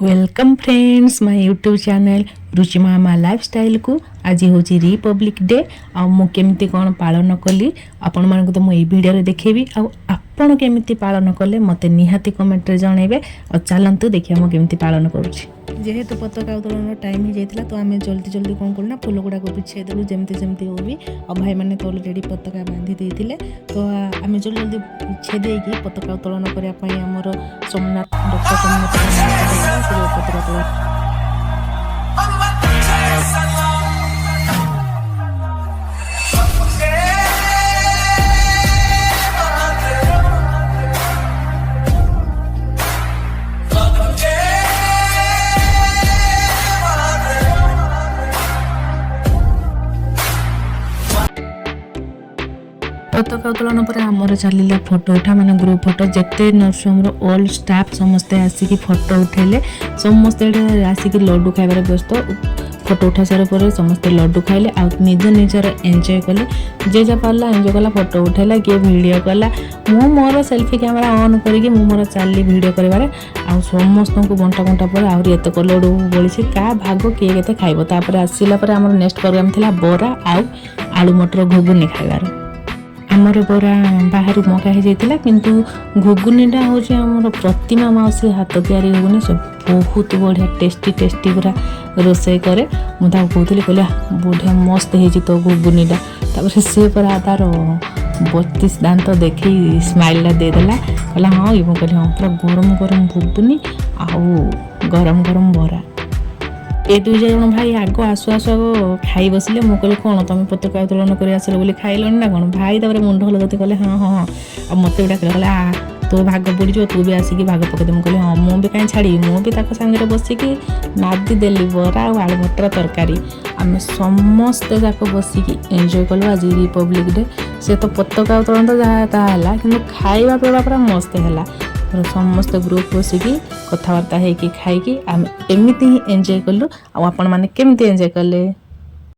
Welcome friends my YouTube channel Ruchi mama lifestyle को आज हूँ रिपब्लिक डे आमती कौन पालन कली आपण मानक तो मुझे भिडियो देखेबी आपण केमिति पालन कले मत निहाती कमेंट जनइबे और चलतु देखिए मुझे केमिति पालन करुँची जेहेतु पताका उत्तोलन टाइम हो जाता तो आम जल्दी जल्दी कौन करूँ फुल गुड़ाक पिछे देलु जमती जमती हो भी और भाई मैंने तो अलरेडी पताका बांधि देते तो आम जल्दी जल्दी पिछे देकी पताका उत्तोलन करने आमर सोमनाथ डॉक्टर सोमनाथ पताका तोलन पताका उत्तोलन पर आमर चलला फोटो उठा माने ग्रुप फोटो जिते नर्सम ऑल स्टाफ समस्ते आसिक फोटो उठेले समस्ते आसिक लड्डू खाइबार व्यस्त फोटो उठा सारा पर समस्ते लड्डू खाइले आ निज निजर एंजॉय कले जे जा पाला एंजॉय कला फोटो उठेला किए वीडियो कला मु मोर सेल्फी कैमेरा ऑन करके मु मोर चाली वीडियो करबारे आ समस्त को बंटा बंटा पर आउरी एत को लड्डू बोलिछि का भाग किए केते खाइबो तापर आसिला पर हमर नेक्स्ट प्रोग्राम थिला बोरा आ आलू मटर घुगुनी खाइबार आमर बरा बाहर मगा हो जाता किंतु घुगुनीटा हूँ आमर प्रतिमा मौसी हाथ तैयारी घुगुनी सब बहुत बढ़िया टेस्टी टेस्टी पूरा रोसे करे मुझे कहती कहले बढ़िया मस्त हो तो घुगुनीटा तापर सी पूरा तार 32 दांत देखी स्माइलटा देदेला कहला हाँ ये कहली हाँ पूरा गरम गरम घुगुनी आउ गरम गरम बरा ए दुई जन भाई आग आसु आसु आग खाई बसिले मुझे कहली कौन तुम पताका उत्तोलन कर आसल बोली खाइल ना कौन भाई तापर मुंड हलगती कहले हाँ हाँ हाँ और मत डाक आ तो भाग पड़ तू भी आसिक भाग पकड़े मुझे कहली हाँ मुझे कहीं छाड़ी मुझे सागर बसिकी नादी देली बरा और आलू मटर तरकारी आम समस्ते जाक बसिकी एंजॉय कलु आज रिपब्लिक डे से तो पताका उत्तोलन तो जहाँ कि खाଇବା पिवा पूरा मस्त है समस्त ग्रुप बसिकी कथबार्ता होगी खाई आम एमती ही एंजॉय कलु आपण मैंने केमती एंजॉय कले।